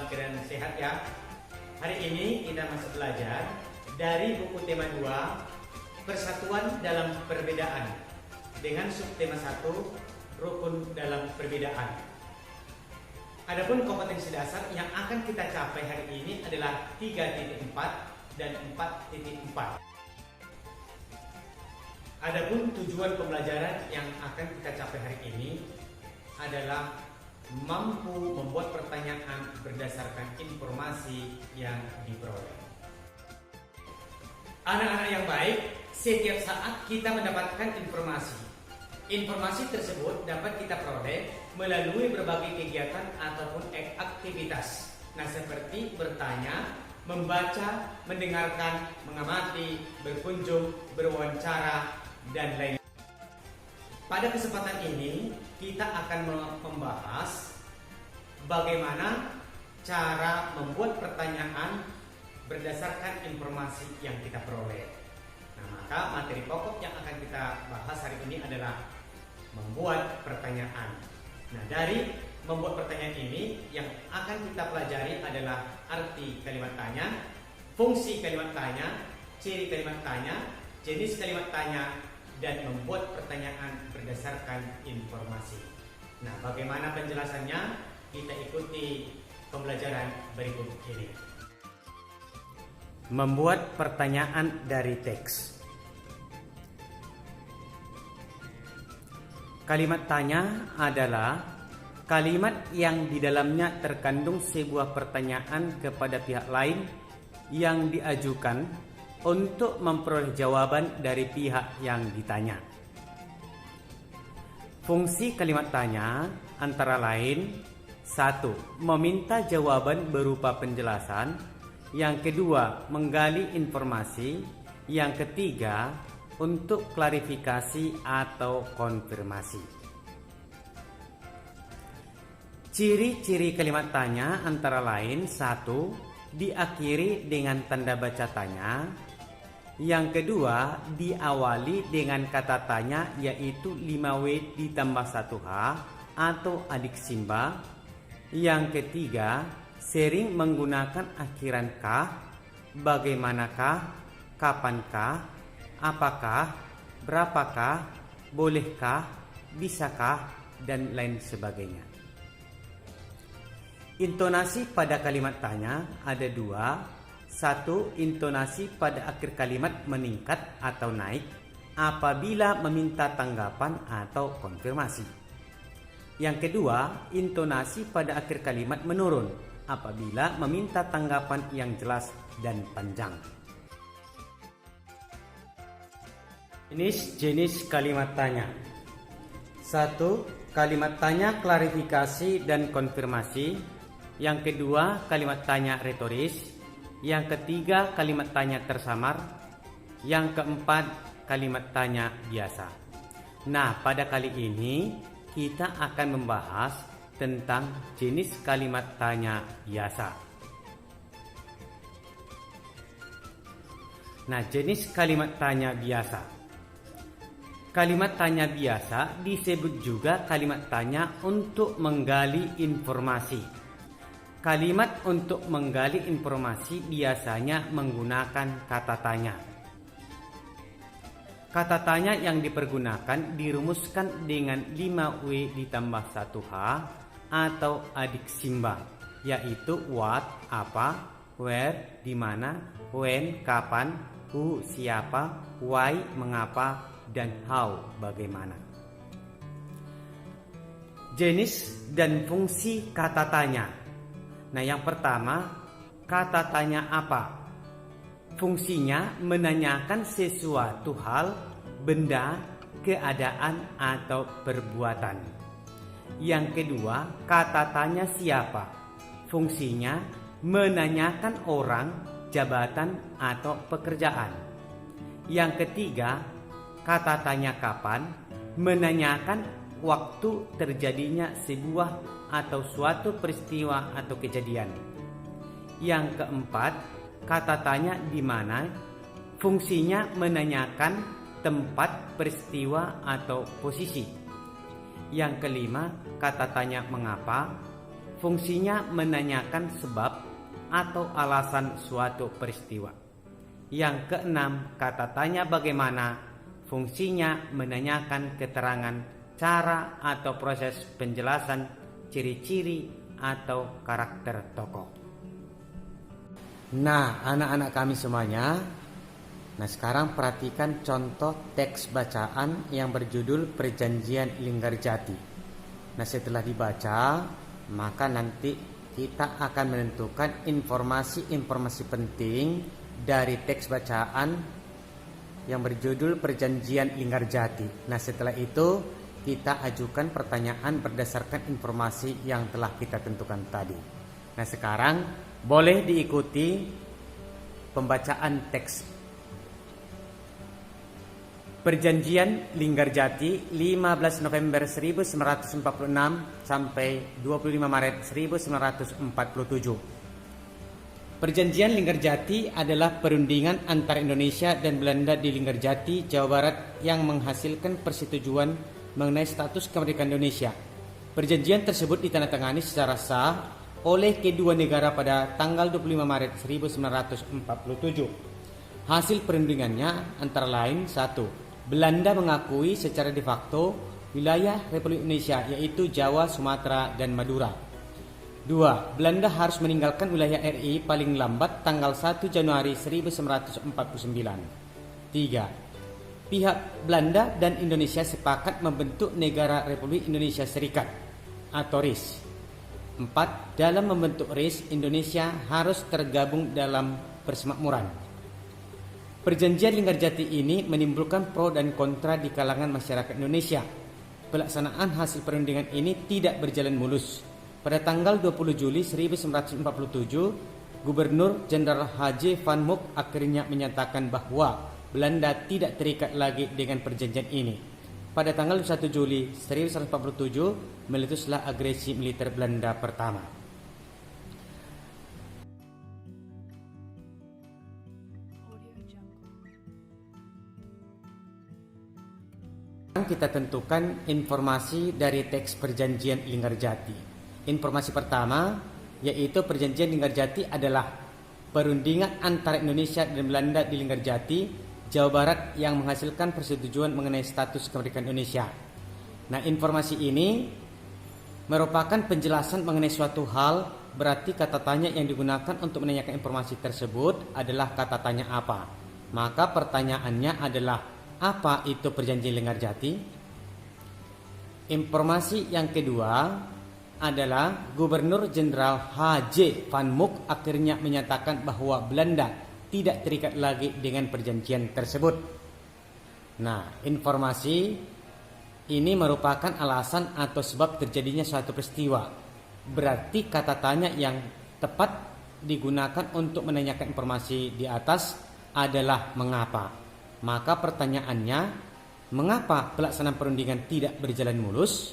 dalam keadaan sehat ya. Hari ini kita masih belajar dari buku tema 2, Persatuan dalam Perbedaan, dengan subtema 1, Rukun dalam Perbedaan. Adapun kompetensi dasar yang akan kita capai hari ini adalah 3.4 dan 4.4. Adapun tujuan pembelajaran yang akan kita capai hari ini adalah mampu membuat pertanyaan berdasarkan informasi yang diperoleh. Anak-anak yang baik, setiap saat kita mendapatkan informasi. Informasi tersebut dapat kita peroleh melalui berbagai kegiatan ataupun aktivitas. Nah, seperti bertanya, membaca, mendengarkan, mengamati, berkunjung, berwawancara, dan lain. Pada kesempatan ini kita akan membahas bagaimana cara membuat pertanyaan berdasarkan informasi yang kita peroleh. Nah, maka materi pokok yang akan kita bahas hari ini adalah membuat pertanyaan. Nah, dari membuat pertanyaan ini yang akan kita pelajari adalah arti kalimat tanya, fungsi kalimat tanya, ciri kalimat tanya, jenis kalimat tanya, dan membuat pertanyaan berdasarkan informasi. Nah, bagaimana penjelasannya? Kita ikuti pembelajaran berikut ini. Membuat pertanyaan dari teks. Kalimat tanya adalah kalimat yang di dalamnya terkandung sebuah pertanyaan kepada pihak lain yang diajukan untuk memperoleh jawaban dari pihak yang ditanya. Fungsi kalimat tanya antara lain: 1. Meminta jawaban berupa penjelasan. Yang kedua, menggali informasi. Yang ketiga, untuk klarifikasi atau konfirmasi. Ciri-ciri kalimat tanya antara lain: 1. Diakhiri dengan tanda baca tanya. Yang kedua, diawali dengan kata tanya yaitu 5W ditambah 1H atau adik simba. Yang ketiga, sering menggunakan akhiran kah, bagaimanakah, kapankah, apakah, berapakah, bolehkah, bisakah, dan lain sebagainya. Intonasi pada kalimat tanya ada 2. 1. Intonasi pada akhir kalimat meningkat atau naik apabila meminta tanggapan atau konfirmasi. Yang kedua, intonasi pada akhir kalimat menurun apabila meminta tanggapan yang jelas dan panjang. Jenis kalimat tanya. 1. Kalimat tanya klarifikasi dan konfirmasi. Yang kedua, kalimat tanya retoris. Yang ketiga, kalimat tanya tersamar. Yang keempat, kalimat tanya biasa. Nah, pada kali ini kita akan membahas tentang jenis kalimat tanya biasa. Nah, jenis kalimat tanya biasa. Kalimat tanya biasa disebut juga kalimat tanya untuk menggali informasi. Kalimat untuk menggali informasi biasanya menggunakan kata tanya. Kata tanya yang dipergunakan dirumuskan dengan 5W ditambah 1H atau adik simba, yaitu what, apa, where, di mana, when, kapan, who, siapa, why, mengapa, dan how, bagaimana. Jenis dan fungsi kata tanya. Nah, yang pertama, kata tanya apa? Fungsinya menanyakan sesuatu hal, benda, keadaan, atau perbuatan. Yang kedua, kata tanya siapa? Fungsinya menanyakan orang, jabatan, atau pekerjaan. Yang ketiga, kata tanya kapan? Menanyakan waktu terjadinya sebuah atau suatu peristiwa atau kejadian. Yang keempat, kata tanya di mana? Fungsinya menanyakan tempat peristiwa atau posisi. Yang kelima, kata tanya mengapa. fungsinya menanyakan sebab atau alasan suatu peristiwa. Yang keenam, kata tanya bagaimana, fungsinya menanyakan keterangan cara atau proses penjelasan ciri-ciri atau karakter tokoh. Nah, anak-anak kami semuanya, nah sekarang perhatikan contoh teks bacaan yang berjudul Perjanjian Linggarjati. Nah, setelah dibaca, maka nanti kita akan menentukan informasi-informasi penting dari teks bacaan yang berjudul Perjanjian Linggarjati. Nah, setelah itu kita ajukan pertanyaan berdasarkan informasi yang telah kita tentukan tadi. Nah, sekarang boleh diikuti pembacaan teks. Perjanjian Linggarjati 15 November 1946 sampai 25 Maret 1947. Perjanjian Linggarjati adalah perundingan antara Indonesia dan Belanda di Linggarjati, Jawa Barat yang menghasilkan persetujuan mengenai status kemerdekaan Indonesia. Perjanjian tersebut ditandatangani secara sah oleh kedua negara pada tanggal 25 Maret 1947. Hasil perundingannya antara lain: 1. Belanda mengakui secara de facto wilayah Republik Indonesia, yaitu Jawa, Sumatera, dan Madura. 2. Belanda harus meninggalkan wilayah RI paling lambat tanggal 1 Januari 1949. 3. Pihak Belanda dan Indonesia sepakat membentuk Negara Republik Indonesia Serikat atau RIS. 4. Dalam membentuk RIS, Indonesia harus tergabung dalam persemakmuran. Perjanjian Linggarjati ini menimbulkan pro dan kontra di kalangan masyarakat Indonesia. Pelaksanaan hasil perundingan ini tidak berjalan mulus. Pada tanggal 20 Juli 1947, Gubernur Jenderal H.J. Van Mook akhirnya menyatakan bahwa Belanda tidak terikat lagi dengan perjanjian ini. Pada tanggal 1 Juli 1947, meletuslah agresi militer Belanda pertama. Kita tentukan informasi dari teks Perjanjian Linggarjati. Informasi pertama yaitu Perjanjian Linggarjati adalah perundingan antara Indonesia dan Belanda di Linggarjati, Jawa Barat yang menghasilkan persetujuan mengenai status kemerdekaan Indonesia. Nah, informasi ini merupakan penjelasan mengenai suatu hal, berarti kata tanya yang digunakan untuk menanyakan informasi tersebut adalah kata tanya apa. Maka pertanyaannya adalah, apa itu Perjanjian Linggarjati? Informasi yang kedua adalah Gubernur Jenderal H.J. Van Mook akhirnya menyatakan bahwa Belanda tidak terikat lagi dengan perjanjian tersebut. Nah, informasi ini merupakan alasan atau sebab terjadinya suatu peristiwa. Berarti kata tanya yang tepat digunakan untuk menanyakan informasi di atas adalah mengapa. Maka pertanyaannya, mengapa pelaksanaan perundingan tidak berjalan mulus?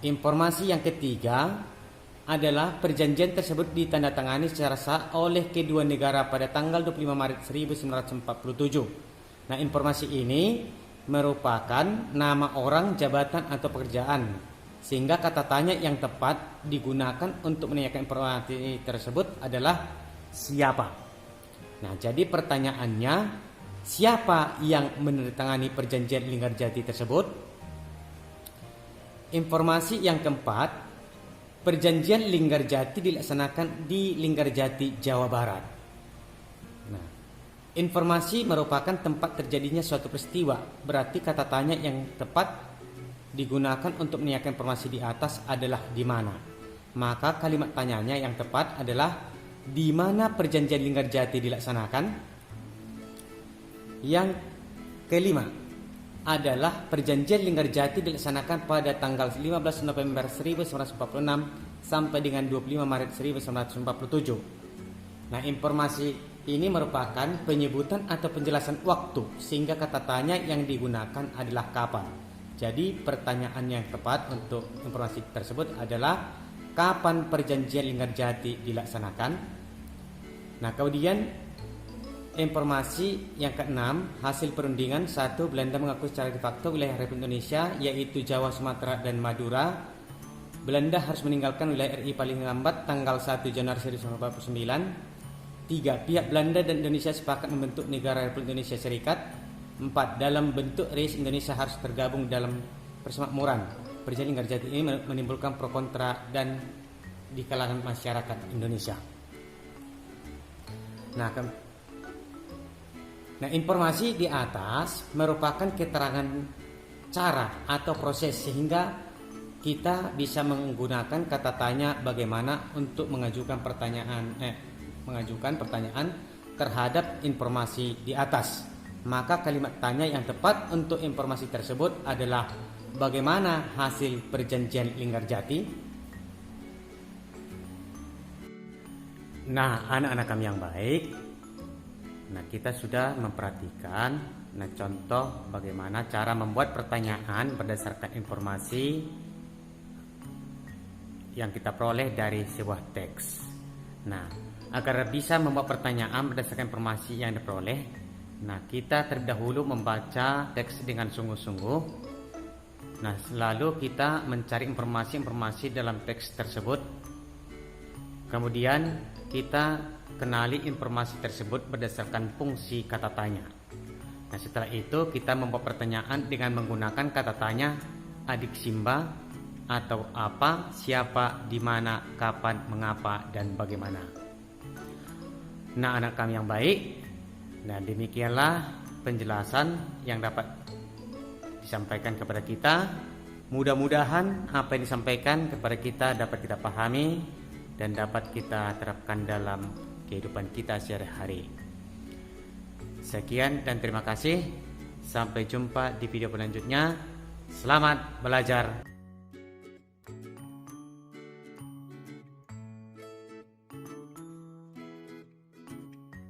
Informasi yang ketiga adalah perjanjian tersebut ditandatangani secara sah oleh kedua negara pada tanggal 25 Maret 1947. Nah, informasi ini merupakan nama orang, jabatan, atau pekerjaan. Sehingga kata tanya yang tepat digunakan untuk menanyakan informasi tersebut adalah siapa. Nah, jadi pertanyaannya, siapa yang menandatangani Perjanjian Linggarjati tersebut? Informasi yang keempat, Perjanjian Linggarjati dilaksanakan di Linggarjati, Jawa Barat. Nah, informasi merupakan tempat terjadinya suatu peristiwa, berarti kata tanya yang tepat digunakan untuk menanyakan informasi di atas adalah di mana. Maka kalimat tanyanya yang tepat adalah, di mana Perjanjian Linggarjati dilaksanakan? Yang kelima adalah Perjanjian Linggarjati dilaksanakan pada tanggal 15 November 1946 sampai dengan 25 Maret 1947. Nah, informasi ini merupakan penyebutan atau penjelasan waktu, sehingga kata tanya yang digunakan adalah kapan. Jadi pertanyaan yang tepat untuk informasi tersebut adalah, kapan Perjanjian Linggarjati dilaksanakan? Nah, kemudian informasi yang keenam, hasil perundingan. 1. Belanda mengakui secara de facto wilayah Republik Indonesia, yaitu Jawa, Sumatera, dan Madura. Belanda harus meninggalkan wilayah RI paling lambat tanggal 1 Januari 1949. 3. Pihak Belanda dan Indonesia sepakat membentuk negara Republik Indonesia Serikat. 4. Dalam bentuk RIS Indonesia harus tergabung dalam persemakmuran. Perjanjian Linggarjati ini menimbulkan pro kontra dan di kalangan masyarakat Indonesia. Nah, informasi di atas merupakan keterangan cara atau proses sehingga kita bisa menggunakan kata tanya bagaimana untuk mengajukan pertanyaan terhadap informasi di atas. Maka kalimat tanya yang tepat untuk informasi tersebut adalah bagaimana hasil perjanjian Linggarjati. Nah, anak-anak kami yang baik, kita sudah memperhatikan contoh bagaimana cara membuat pertanyaan berdasarkan informasi yang kita peroleh dari sebuah teks. Agar bisa membuat pertanyaan berdasarkan informasi yang diperoleh, kita terdahulu membaca teks dengan sungguh-sungguh. Lalu kita mencari informasi-informasi dalam teks tersebut. Kemudian kita kenali informasi tersebut berdasarkan fungsi kata tanya. Setelah itu kita membuat pertanyaan dengan menggunakan kata tanya adik Simba atau apa, siapa, di mana, kapan, mengapa, dan bagaimana. Anak kami yang baik, demikianlah penjelasan yang dapat disampaikan kepada kita. Mudah-mudahan apa yang disampaikan kepada kita dapat kita pahami dan dapat kita terapkan dalam kehidupan kita sehari-hari. Sekian dan terima kasih. Sampai jumpa di video selanjutnya. Selamat belajar.